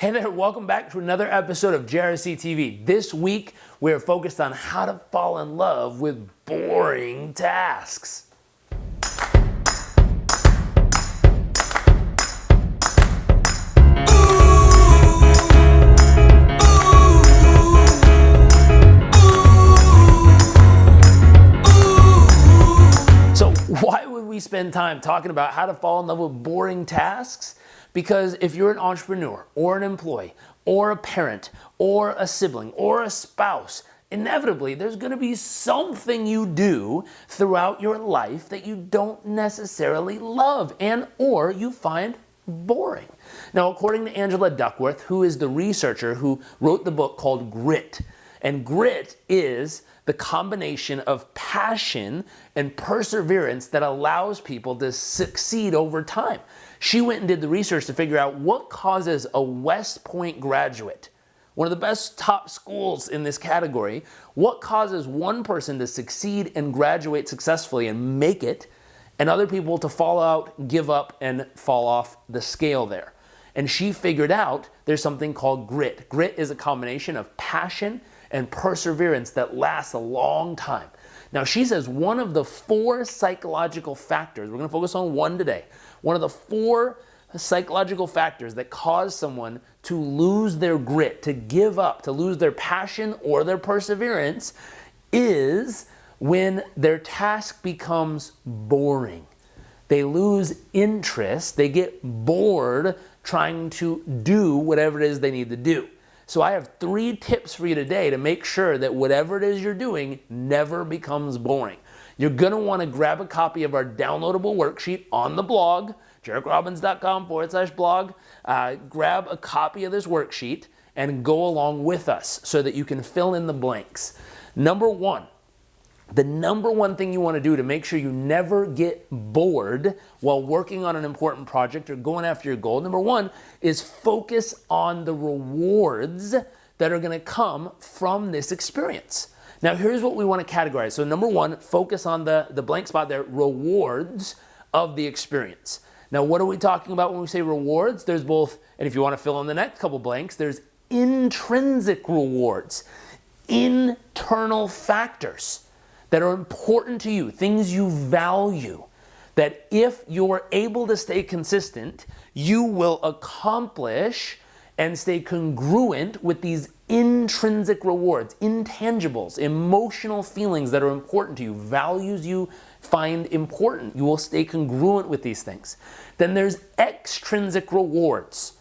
Hey there, welcome back to another episode of JRC TV. This week, we're focused on how to fall in love with boring tasks. So why would we spend time talking about how to fall in love with boring tasks? Because if you're an entrepreneur or an employee or a parent or a sibling or a spouse, inevitably there's going to be something you do throughout your life that you don't necessarily love and or you find boring. Now, according to Angela Duckworth, who is the researcher who wrote the book called Grit, and grit is the combination of passion and perseverance that allows people to succeed over time. She went and did the research to figure out what causes a West Point graduate, one of the best top schools in this category, what causes one person to succeed and graduate successfully and make it, and other people to fall out, give up, and fall off the scale there. And she figured out there's something called grit. Grit is a combination of passion and perseverance that lasts a long time. Now, she says one of the 4 psychological factors, we're going to focus on one today, one of the 4 psychological factors that cause someone to lose their grit, to give up, to lose their passion or their perseverance is when their task becomes boring. They lose interest, they get bored trying to do whatever it is they need to do. So I have 3 tips for you today to make sure that whatever it is you're doing never becomes boring. You're going to want to grab a copy of our downloadable worksheet on the blog, JerrickRobbins.com/blog. Grab a copy of this worksheet and go along with us so that you can fill in the blanks. The number one thing you want to do to make sure you never get bored while working on an important project or going after your goal, number 1 is focus on the rewards that are going to come from this experience. Now, here's what we want to categorize. So number 1, focus on the blank spot there, rewards of the experience. Now, what are we talking about when we say rewards? There's both, and if you want to fill in the next couple blanks, there's intrinsic rewards, internal factors that are important to you, things you value, that if you're able to stay consistent, you will accomplish and stay congruent with these intrinsic rewards, intangibles, emotional feelings that are important to you, values you find important. You will stay congruent with these things. Then there's extrinsic rewards,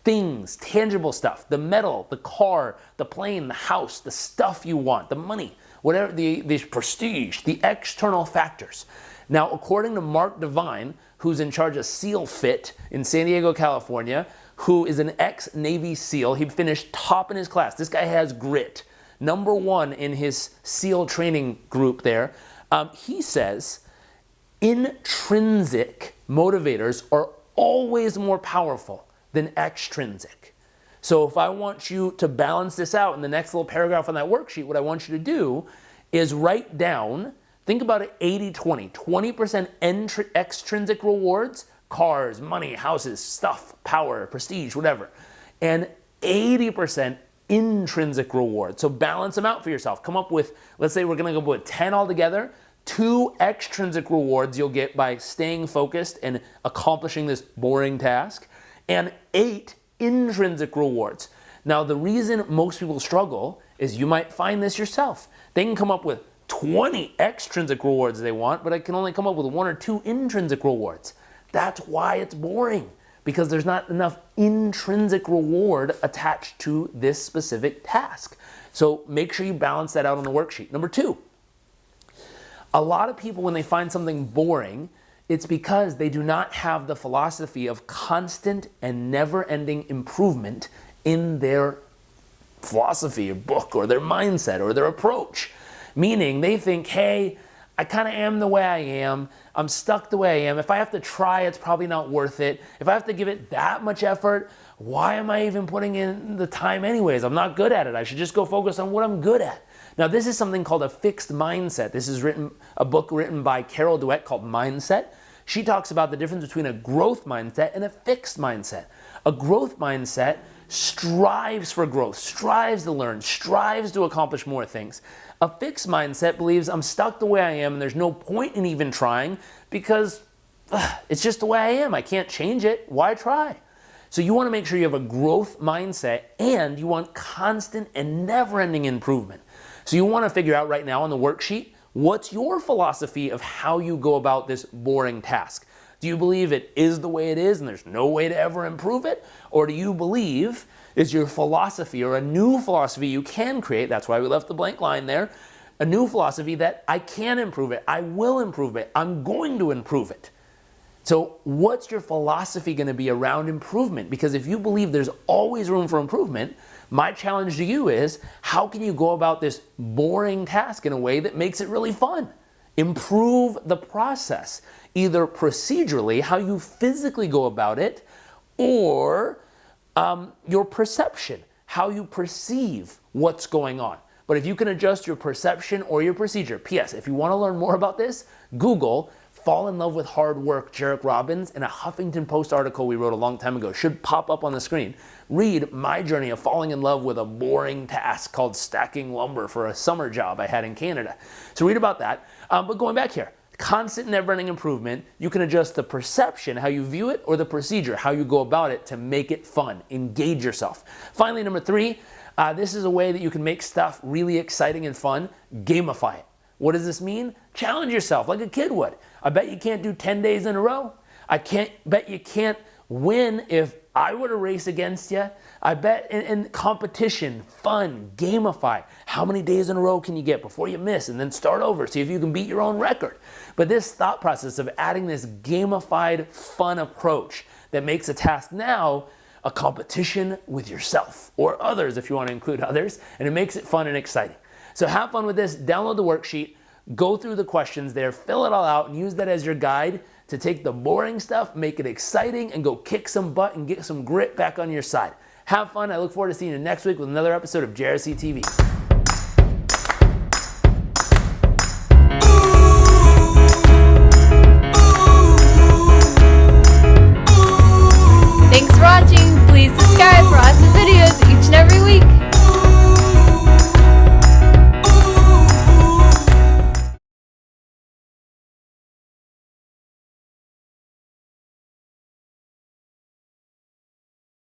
things, tangible stuff, the metal, the car, the plane, the house, the stuff you want, the money, whatever, the prestige, the external factors. Now, according to Mark Devine, who's in charge of SEAL Fit in San Diego, California, who is an ex-Navy SEAL, he finished top in his class. This guy has grit. Number 1 in his SEAL training group there. He says intrinsic motivators are always more powerful than extrinsic. So if I want you to balance this out in the next little paragraph on that worksheet, what I want you to do is write down, think about it 80-20, 20% extrinsic rewards, cars, money, houses, stuff, power, prestige, whatever, and 80% intrinsic rewards. So balance them out for yourself. Come up with, let's say we're going to go with 10 altogether, 2 extrinsic rewards you'll get by staying focused and accomplishing this boring task, and 8 intrinsic rewards. Now, the reason most people struggle is you might find this yourself. They can come up with 20 extrinsic rewards they want, but I can only come up with 1 or 2 intrinsic rewards. That's why it's boring, because there's not enough intrinsic reward attached to this specific task. So make sure you balance that out on the worksheet. Number 2, a lot of people, when they find something boring, it's because they do not have the philosophy of constant and never-ending improvement in their philosophy or book or their mindset or their approach. Meaning they think, hey, I kind of am the way I am. I'm stuck the way I am. If I have to try, it's probably not worth it. If I have to give it that much effort, why am I even putting in the time anyways? I'm not good at it. I should just go focus on what I'm good at. Now, this is something called a fixed mindset. This is a book written by Carol Dweck called Mindset. She talks about the difference between a growth mindset and a fixed mindset. A growth mindset strives for growth, strives to learn, strives to accomplish more things. A fixed mindset believes I'm stuck the way I am and there's no point in even trying because it's just the way I am. I can't change it. Why try? So you want to make sure you have a growth mindset and you want constant and never-ending improvement. So you want to figure out right now on the worksheet, what's your philosophy of how you go about this boring task? Do you believe it is the way it is and there's no way to ever improve it? Or do you believe is your philosophy or a new philosophy you can create, that's why we left the blank line there, a new philosophy that I can improve it, I will improve it, I'm going to improve it. So what's your philosophy going to be around improvement? Because if you believe there's always room for improvement, my challenge to you is, how can you go about this boring task in a way that makes it really fun? Improve the process, either procedurally, how you physically go about it, or your perception, how you perceive what's going on. But if you can adjust your perception or your procedure, P.S., if you want to learn more about this, Google Fall in Love with Hard Work, Jarek Robbins, in a Huffington Post article we wrote a long time ago. Should pop up on the screen. Read my journey of falling in love with a boring task called stacking lumber for a summer job I had in Canada. So read about that. But going back here, constant never-ending improvement. You can adjust the perception, how you view it, or the procedure, how you go about it to make it fun. Engage yourself. Finally, number 3, this is a way that you can make stuff really exciting and fun. Gamify it. What does this mean? Challenge yourself like a kid would. I bet you can't do 10 days in a row. Bet you can't win if I were to race against you. I bet in competition, fun, gamify. How many days in a row can you get before you miss and then start over? See if you can beat your own record. But this thought process of adding this gamified, fun approach that makes a task now a competition with yourself or others if you want to include others, and it makes it fun and exciting. So have fun with this. Download the worksheet. Go through the questions there, fill it all out, and use that as your guide to take the boring stuff, make it exciting, and go kick some butt and get some grit back on your side. Have fun. I look forward to seeing you next week with another episode of JRC TV.